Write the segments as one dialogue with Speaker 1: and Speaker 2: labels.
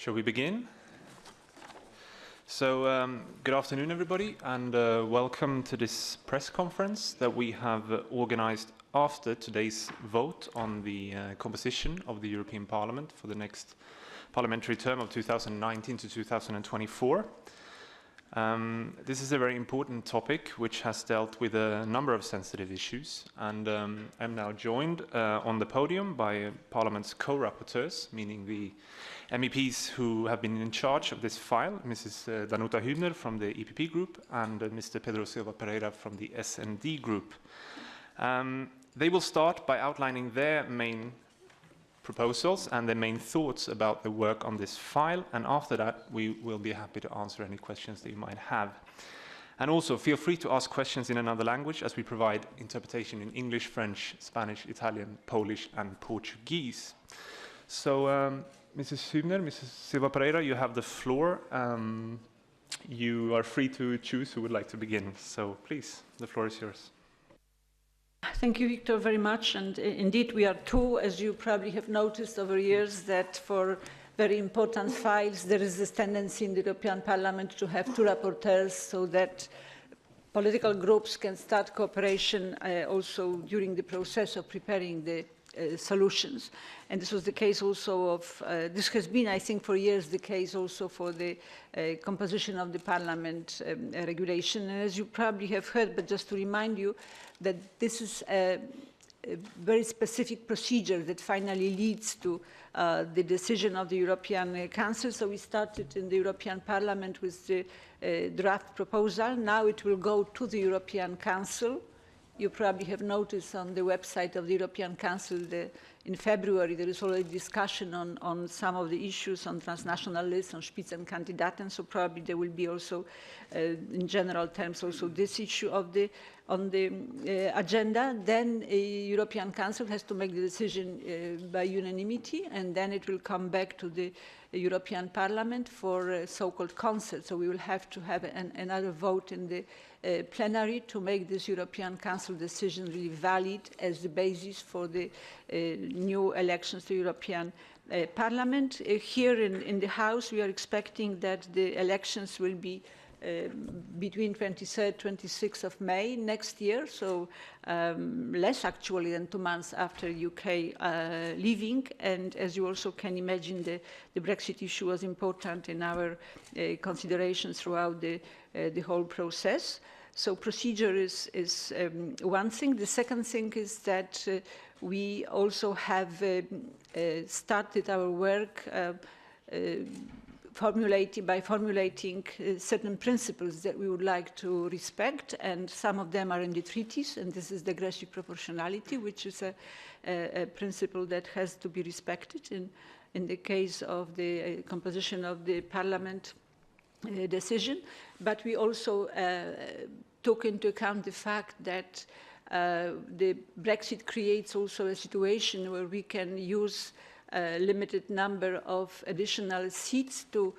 Speaker 1: Shall we begin? So, good afternoon, everybody, and welcome to this press conference that we have organized after today's vote on the composition of the European Parliament for the next parliamentary term of 2019 to 2024. This is a very important topic which has dealt with a number of sensitive issues, and I'm now joined on the podium by Parliament's co-rapporteurs, meaning the MEPs who have been in charge of this file, Mrs. Danuta Hübner from the EPP group and Mr. Pedro Silva Pereira from the S&D group. They will start by outlining their main proposals and their main thoughts about the work on this file, and after that we will be happy to answer any questions that you might have. And also feel free to ask questions in another language, as we provide interpretation in English, French, Spanish, Italian, Polish and Portuguese. So Mrs. Hübner, Mrs. Silva Pereira, you have the floor. You are free to choose who would like to begin. So please, the floor is yours.
Speaker 2: Thank you, Victor, very much. And indeed, we are two, as you probably have noticed over years, that for very important files, there is this tendency in the European Parliament to have two rapporteurs so that political groups can start cooperation also during the process of preparing the solutions. And this was the case also of, this has been, I think, for years the case also for the composition of the Parliament regulation. And as you probably have heard, but just to remind you, that this is a very specific procedure that finally leads to the decision of the European Council. So we started in the European Parliament with the draft proposal. Now it will go to the European Council. You probably have noticed on the website of the European Council in February there is already discussion on some of the issues on transnational lists, on Spitzenkandidaten, so probably there will be also, in general terms, also this issue on the agenda. Then the European Council has to make the decision by unanimity, and then it will come back to the European Parliament for so-called consent. So we will have to have another vote in the plenary to make this European Council decision really valid as the basis for the new elections to European Parliament. Here in the House, we are expecting that the elections will be between 23rd, 26th of May next year, so less actually than 2 months after UK leaving. And as you also can imagine, the Brexit issue was important in our considerations throughout the whole process. So procedure is one thing. The second thing is that we also have started our work by formulating certain principles that we would like to respect, and some of them are in the treaties, and this is digressive proportionality, which is a principle that has to be respected in the case of the composition of the Parliament decision. But we also took into account the fact that the Brexit creates also a situation where we can use a limited number of additional seats to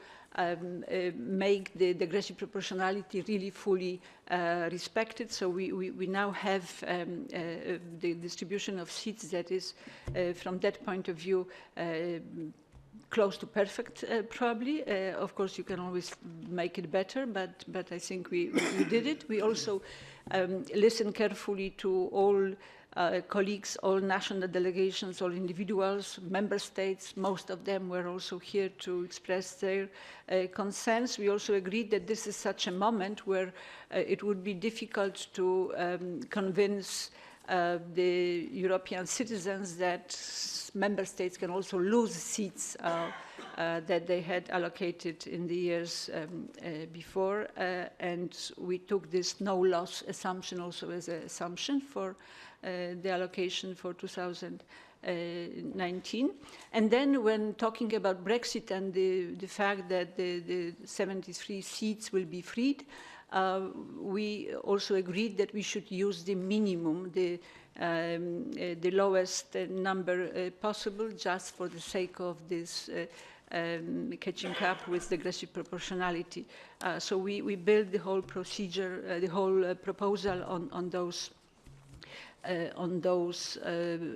Speaker 2: make the digressive proportionality really fully respected. So we now have the distribution of seats that is, from that point of view, close to perfect, probably. Of course, you can always make it better, but I think we did it. We also listened carefully to all colleagues, all national delegations, all individuals, member states. Most of them were also here to express their concerns. We also agreed that this is such a moment where it would be difficult to convince the European citizens that member states can also lose seats that they had allocated in the years before. And we took this no-loss assumption also as an assumption for the allocation for 2019. And then when talking about Brexit and the fact that the 73 seats will be freed, we also agreed that we should use the minimum, the lowest number possible, just for the sake of this catching up with digressive proportionality. So we built the whole procedure, the whole proposal on those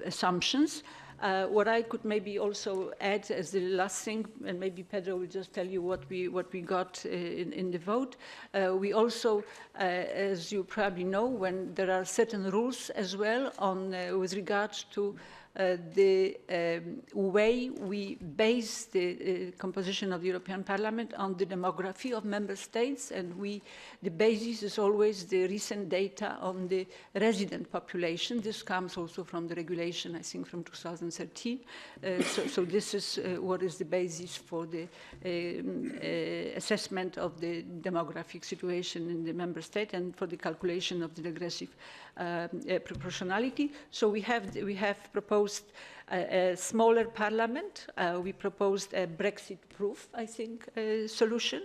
Speaker 2: assumptions. What I could maybe also add as the last thing, and maybe Pedro will just tell you what we got in the vote. We also, as you probably know, when there are certain rules as well on with regards to the way we base the composition of the European Parliament on the demography of member states, and the basis is always the recent data on the resident population. This comes also from the regulation, I think, from 2013. So this is what is the basis for the assessment of the demographic situation in the member state and for the calculation of the regressive proportionality. So we have proposed a smaller parliament. We proposed a Brexit-proof, I think, solution.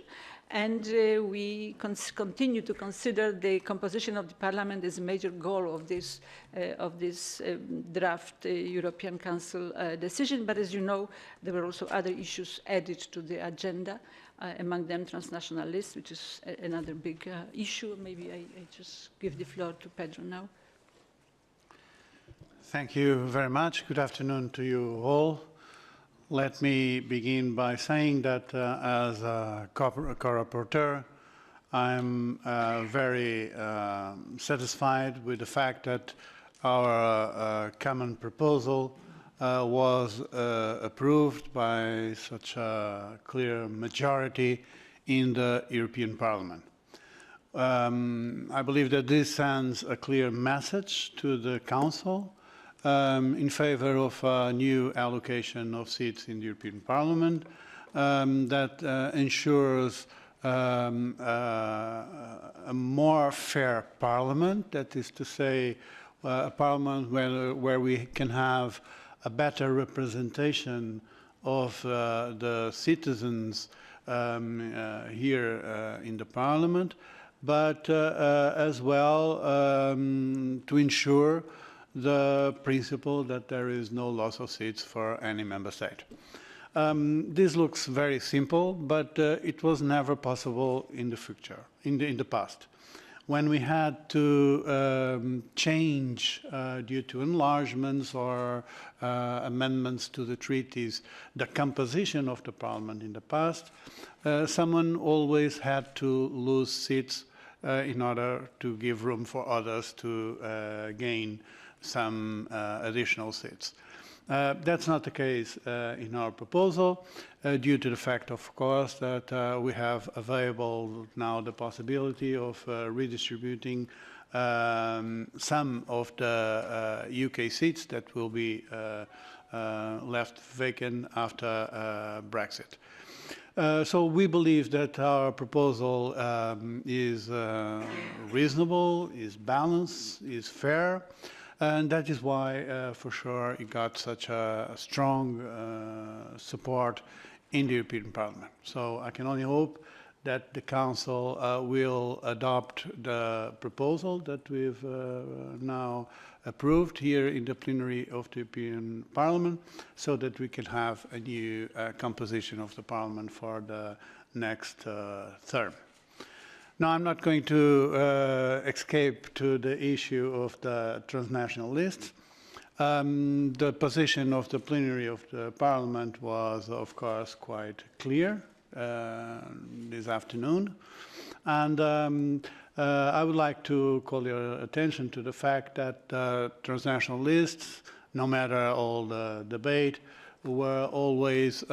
Speaker 2: And we continue to consider the composition of the parliament as a major goal of this draft European Council decision. But as you know, there were also other issues added to the agenda, among them transnational lists, which is another big issue. Maybe I just give the floor to Pedro now.
Speaker 3: Thank you very much. Good afternoon to you all. Let me begin by saying that as a co-rapporteur, I'm very satisfied with the fact that our common proposal was approved by such a clear majority in the European Parliament. I believe that this sends a clear message to the Council in favor of a new allocation of seats in the European Parliament that ensures a more fair Parliament, that is to say, a Parliament where we can have a better representation of the citizens here in the Parliament, but as well to ensure the principle that there is no loss of seats for any member state. This looks very simple, but it was never possible in the future, in the past. When we had to change, due to enlargements or amendments to the treaties, the composition of the Parliament in the past, someone always had to lose seats in order to give room for others to gain some additional seats. That's not the case in our proposal, due to the fact, of course, that we have available now the possibility of redistributing some of the UK seats that will be left vacant after Brexit. So we believe that our proposal is reasonable, is balanced, is fair. And that is why, for sure, it got such a strong support in the European Parliament. So I can only hope that the Council will adopt the proposal that we've now approved here in the plenary of the European Parliament, so that we can have a new composition of the Parliament for the next term. Now, I'm not going to escape to the issue of the transnational list. The position of the plenary of the Parliament was, of course, quite clear this afternoon. And I would like to call your attention to the fact that transnational lists, no matter all the debate, were always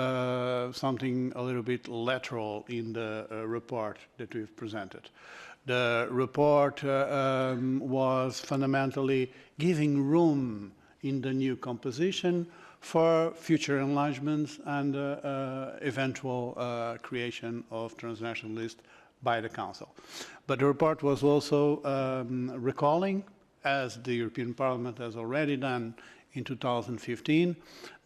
Speaker 3: something a little bit lateral in the report that we've presented. The report was fundamentally giving room in the new composition for future enlargements and eventual creation of transnational lists by the Council. But the report was also recalling, as the European Parliament has already done in 2015,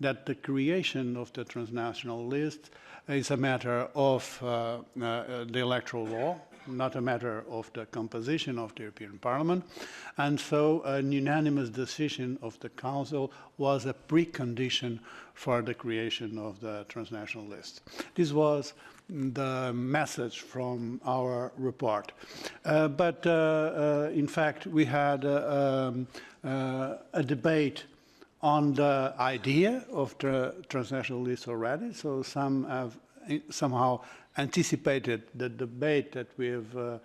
Speaker 3: that the creation of the transnational list is a matter of the electoral law, not a matter of the composition of the European Parliament. And so an unanimous decision of the Council was a precondition for the creation of the transnational list. This was the message from our report. In fact, we had a debate on the idea of the transnational list already. So some have somehow anticipated the debate that we have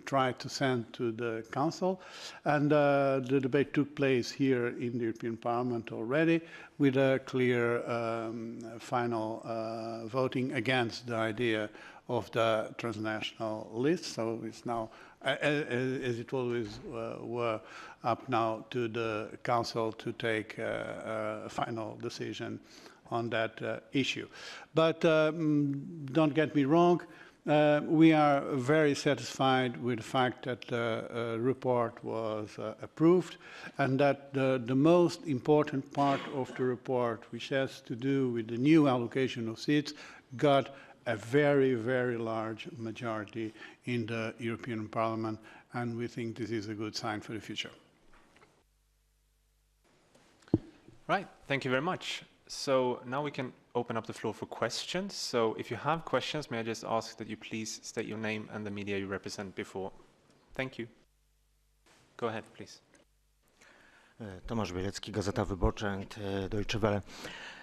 Speaker 3: tried to send to the Council. And the debate took place here in the European Parliament already with a clear final voting against the idea of the transnational list. So it's now, as it always were, up now to the Council to take a final decision on that issue. But don't get me wrong, we are very satisfied with the fact that the report was approved, and that the most important part of the report, which has to do with the new allocation of seats, got a very, very large majority in the European Parliament, and we think this is a good sign for the future.
Speaker 1: Right, thank you very much. So now we can open up the floor for questions. So if you have questions, may I just ask that you please state your name and the media you represent before. Thank you. Go ahead, please.
Speaker 4: Tomasz Bielecki, Gazeta Wyborcza and Deutsche Welle.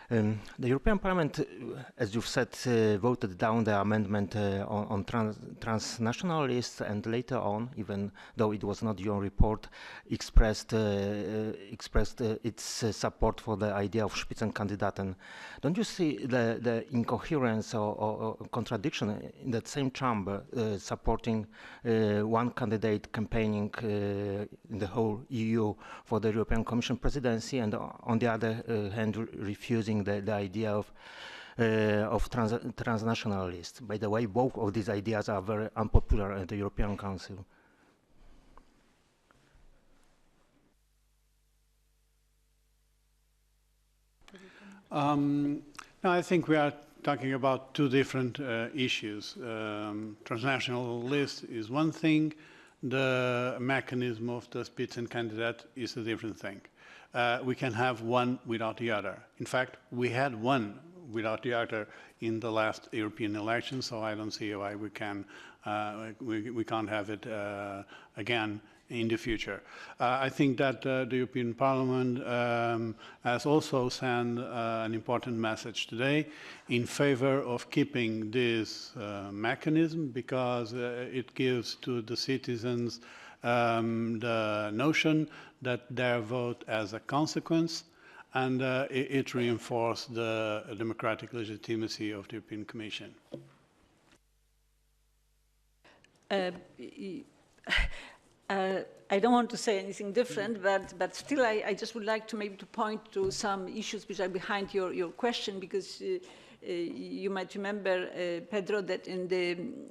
Speaker 4: The European Parliament, as you've said, voted down the amendment on transnational lists, and later on, even though it was not your report, expressed its support for the idea of Spitzenkandidaten. Don't you see the incoherence or contradiction in that same chamber supporting one candidate campaigning in the whole EU for the European Commission presidency, and on the other hand refusing the idea of transnational lists? By the way, both of these ideas are very unpopular at the European Council.
Speaker 3: No, I think we are talking about two different issues. Transnational list is one thing. The mechanism of the Spitzenkandidat is a different thing. We can have one without the other. In fact, we had one without the other in the last European election, so I don't see why we can't have it again in the future. I think that the European Parliament has also sent an important message today in favor of keeping this mechanism, because it gives to the citizens the notion that their vote has a consequence, and it reinforced the democratic legitimacy of the European Commission.
Speaker 2: I don't want to say anything different, but still I just would like to maybe to point to some issues which are behind your question, because you might remember, Pedro, that in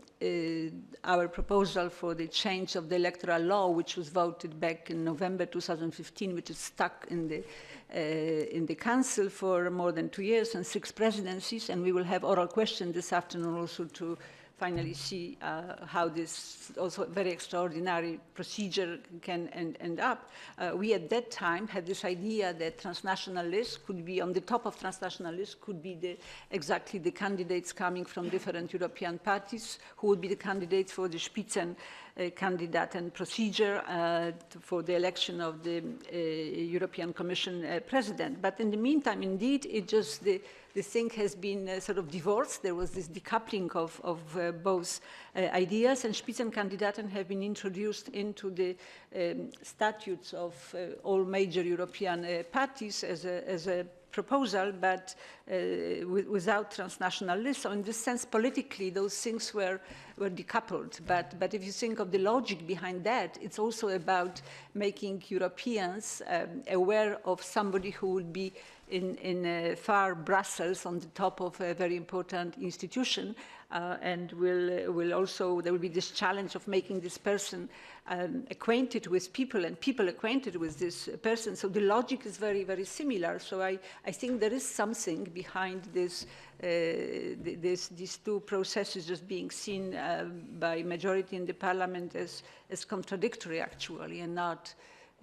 Speaker 2: our proposal for the change of the electoral law, which was voted back in November 2015, which is stuck in the Council for more than 2 years and 6 presidencies, and we will have oral question this afternoon also to finally see how this also very extraordinary procedure can end up. We at that time had this idea that transnational lists could be, on the top of transnational lists could be exactly the candidates coming from different European parties who would be the candidates for the Spitzenkandidaten procedure for the election of the European Commission president. But in the meantime, indeed, it just the thing has been sort of divorced. There was this decoupling of both ideas, and Spitzenkandidaten have been introduced into the statutes of all major European parties as a proposal, but without transnational lists. So in this sense, politically, those things were decoupled. But if you think of the logic behind that, it's also about making Europeans aware of somebody who will be in far Brussels on the top of a very important institution, and will also, there will be this challenge of making this person acquainted with people and people acquainted with this person. So the logic is very, very similar. So I think there is something behind this, these two processes just being seen by majority in the parliament as contradictory actually, and not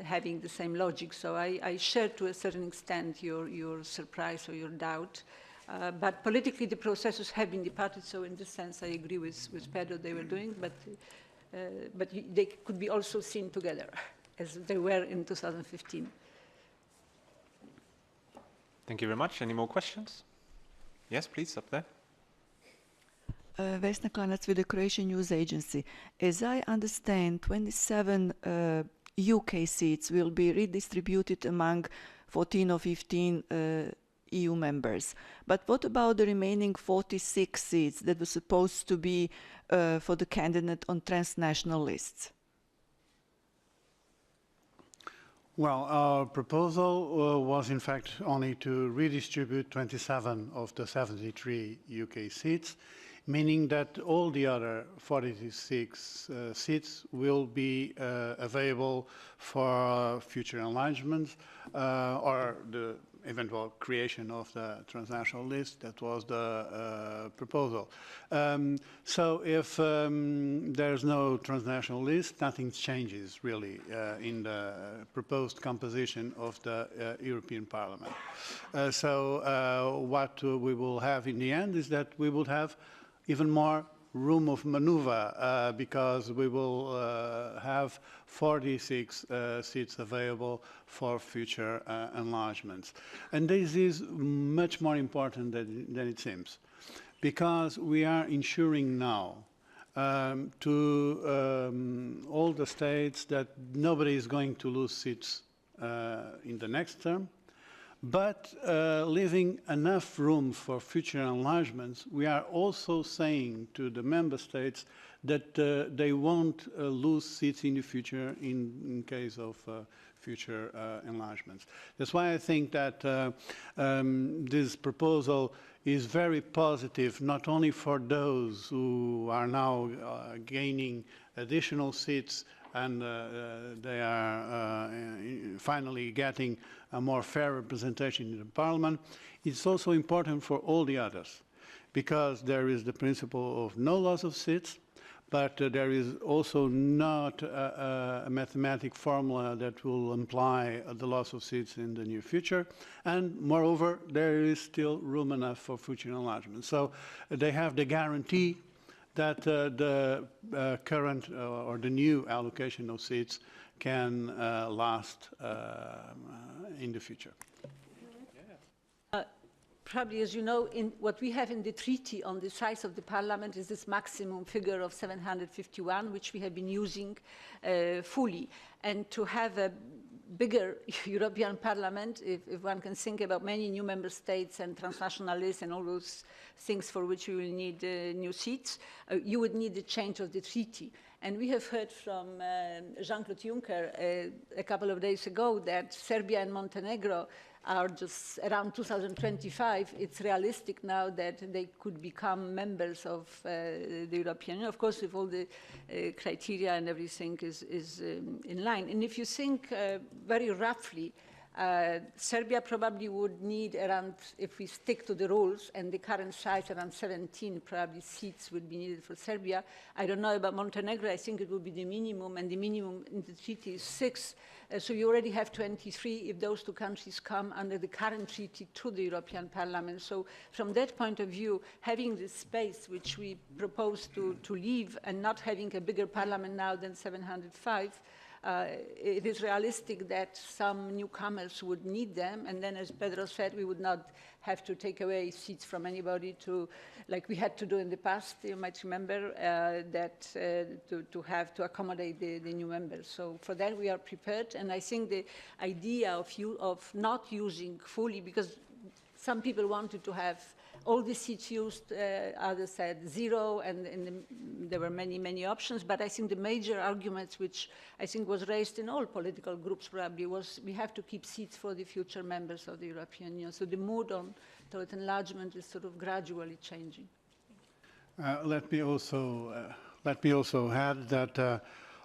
Speaker 2: having the same logic. So I share to a certain extent your surprise or your doubt. But politically, the processes have been departed. So in this sense, I agree with Pedro, they were doing, but they could be also seen together as they were in 2015.
Speaker 1: Thank you very much. Any more questions? Yes, please, up there.
Speaker 5: Vesna Klanac with the Croatian News Agency. As I understand, 27 UK seats will be redistributed among 14 or 15 EU members. But what about the remaining 46 seats that were supposed to be for the candidate on transnational lists?
Speaker 3: Well, our proposal was in fact only to redistribute 27 of the 73 UK seats, meaning that all the other 46 seats will be available for future enlargements or the eventual creation of the transnational list. That was the proposal. So if there's no transnational list, nothing changes really in the proposed composition of the European Parliament. So what we will have in the end is that we will have even more room of maneuver because we will have 46 seats available for future enlargements. And this is much more important than it seems, because we are ensuring now to all the states that nobody is going to lose seats in the next term, but leaving enough room for future enlargements. We are also saying to the member states that they won't lose seats in the future in case of future enlargements. That's why I think that this proposal is very positive, not only for those who are now gaining additional seats and they are finally getting a more fair representation in the Parliament. It's also important for all the others, because there is the principle of no loss of seats, but there is also not a mathematic formula that will imply the loss of seats in the near future. And moreover, there is still room enough for future enlargement. So they have the guarantee that the current or the new allocation of seats can last in the future.
Speaker 2: Probably, as you know, what we have in the treaty on the size of the parliament is this maximum figure of 751, which we have been using fully. And to have a bigger European Parliament, if one can think about many new member states and transnational lists and all those things for which we will need new seats, you would need a change of the treaty. And we have heard from Jean-Claude Juncker a couple of days ago that Serbia and Montenegro are just around 2025. It's realistic now that they could become members of the European Union, of course, if all the criteria and everything is in line. And if you think very roughly, Serbia probably would need around, if we stick to the rules and the current size, around 17 probably seats would be needed for Serbia. I don't know about Montenegro. I think it will be the minimum, and the minimum in the treaty is 6. So you already have 23 if those two countries come under the current treaty to the European Parliament. So from that point of view, having this space which we propose to leave and not having a bigger parliament now than 705, it is realistic that some newcomers would need them, and then, as Pedro said, we would not have to take away seats from anybody to, like we had to do in the past. You might remember to accommodate the new members. So for that we are prepared, and I think the idea of not using fully, because some people wanted to have all the seats used, others said 0, and there were many, many options. But I think the major arguments, which I think was raised in all political groups probably, was we have to keep seats for the future members of the European Union. So the mood toward enlargement is sort of gradually changing.
Speaker 3: Let me also add that,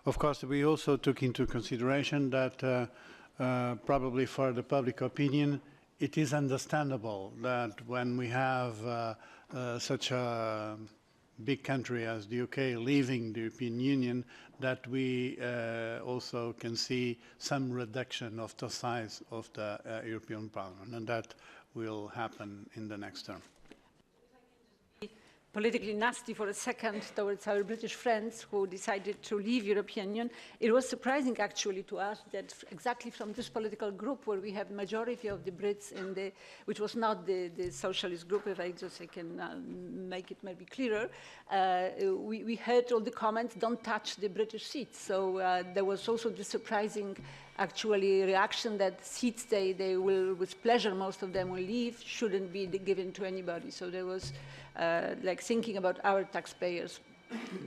Speaker 3: of course, we also took into consideration that probably for the public opinion, it is understandable that when we have such a big country as the UK leaving the European Union, that we also can see some reduction of the size of the European Parliament, and that will happen in the next term.
Speaker 2: politically nasty for a second towards our British friends who decided to leave European Union, it was surprising actually to us that exactly from this political group where we have majority of the Brits in the, which was not the socialist group, if I can make it maybe clearer, we heard all the comments, don't touch the British seats. So there was also this surprising actually reaction that seats they will, with pleasure, most of them will leave, shouldn't be given to anybody. So there was like thinking about our taxpayers,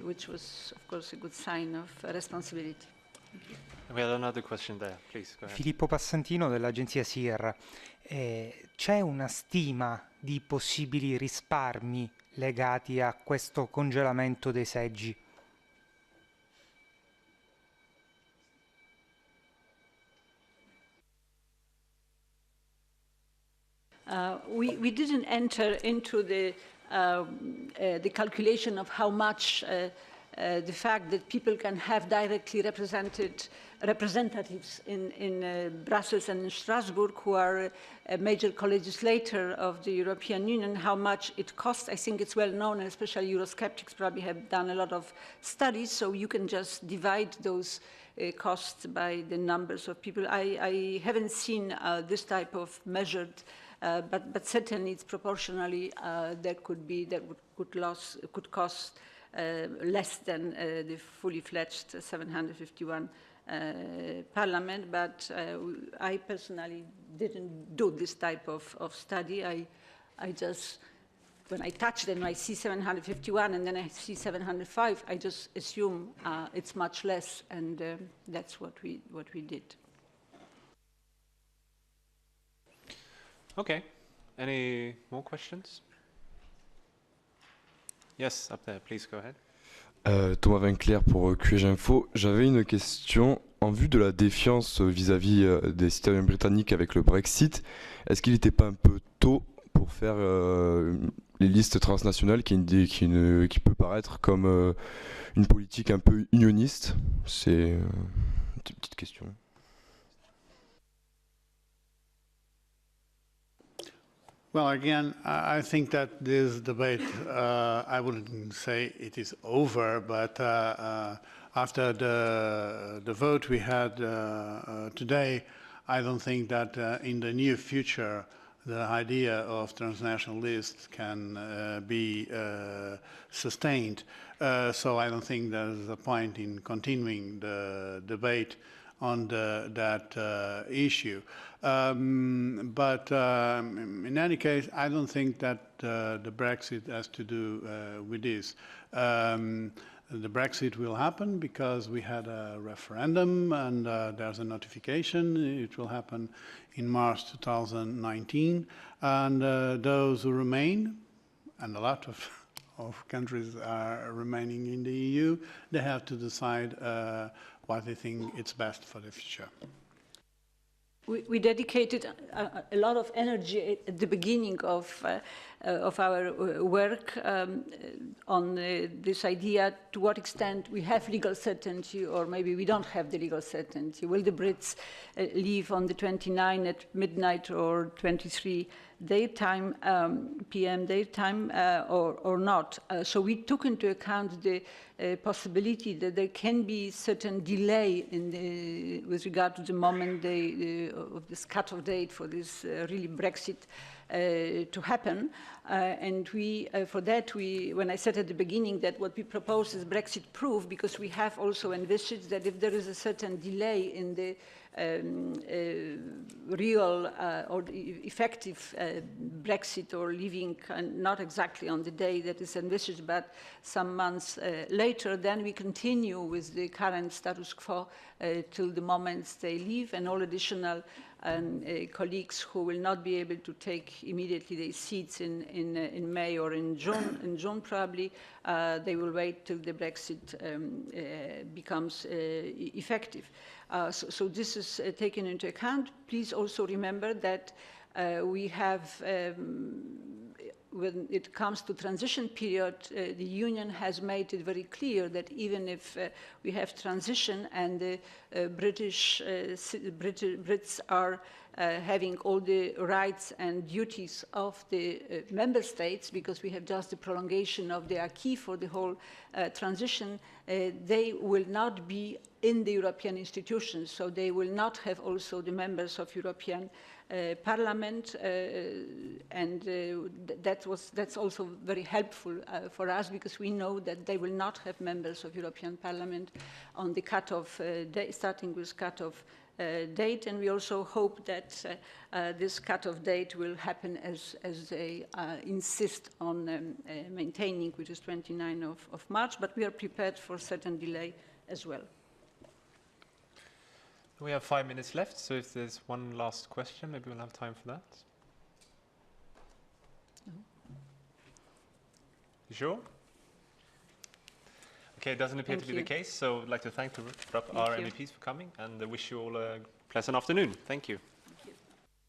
Speaker 2: which was, of course, a good sign of responsibility.
Speaker 1: We had another question there, please, go ahead.
Speaker 6: Filippo Passantino dell'agenzia SIR. C'è una stima di possibili risparmi legati a questo congelamento dei seggi?
Speaker 2: We didn't enter into the calculation of how much the fact that people can have directly representatives in Brussels and in Strasbourg, who are major co-legislator of the European Union, how much it costs. I think it's well known, and especially Eurosceptics probably have done a lot of studies, so you can just divide those costs by the numbers of people. I haven't seen this type of measured, but certainly it's proportionally that could cost less than the fully fledged 751 Parliament, but I personally didn't do this type of study. I just, when I touch them, I see 751 and then I see 705, I just assume it's much less, and that's what we did.
Speaker 1: Okay, any more questions? Yes, up there, please go ahead.
Speaker 7: Thomas Vinclair pour QG Info. J'avais une question en vue de la défiance vis-à-vis des citoyens britanniques avec le Brexit. Est-ce qu'il n'était pas un peu tôt pour faire les listes transnationales qui peut paraître comme une politique un peu unioniste? C'est une petite question.
Speaker 3: Well, again, I think that this debate, I wouldn't say it is over, but after the vote we had today, I don't think that in the near future the idea of transnational lists can be sustained. So I don't think there's a point in continuing the debate on that issue. But in any case, I don't think that the Brexit has to do with this. The Brexit will happen because we had a referendum and there's a notification. It will happen in March 2019. And those who remain, and a lot of countries are remaining in the EU, they have to decide what they think is best for the future.
Speaker 2: We dedicated a lot of energy at the beginning of our work on this idea, to what extent we have legal certainty or maybe we don't have the legal certainty. Will the Brits leave on the 29 at midnight or 23 daytime, PM daytime, or not? So we took into account the possibility that there can be certain delay with regard to the moment of this cut-off date for this really Brexit to happen. And for that, when I said at the beginning that what we propose is Brexit-proof, because we have also envisaged that if there is a certain delay in the real or effective Brexit or leaving, not exactly on the day that is envisaged, but some months later, then we continue with the current status quo till the moment they leave, and all additional colleagues who will not be able to take immediately their seats in May or in June probably, they will wait till the Brexit becomes effective. So this is taken into account. Please also remember that we have, when it comes to transition period, the Union has made it very clear that even if we have transition and the Brits are having all the rights and duties of the member states, because we have just the prolongation of the acquis for the whole transition, they will not be in the European institutions, so they will not have also the members of European Parliament, and that's also very helpful for us, because we know that they will not have members of European Parliament on the cut-off starting with cut-off date, and we also hope that this cut-off date will happen as they insist on maintaining, which is 29th of March, but we are prepared for certain delay as well.
Speaker 1: We have 5 minutes left, so if there's one last question, maybe we'll have time for that. You sure? Okay, it doesn't appear to be the case, so I'd like to thank our MEPs for coming and wish you all a pleasant afternoon. Thank you.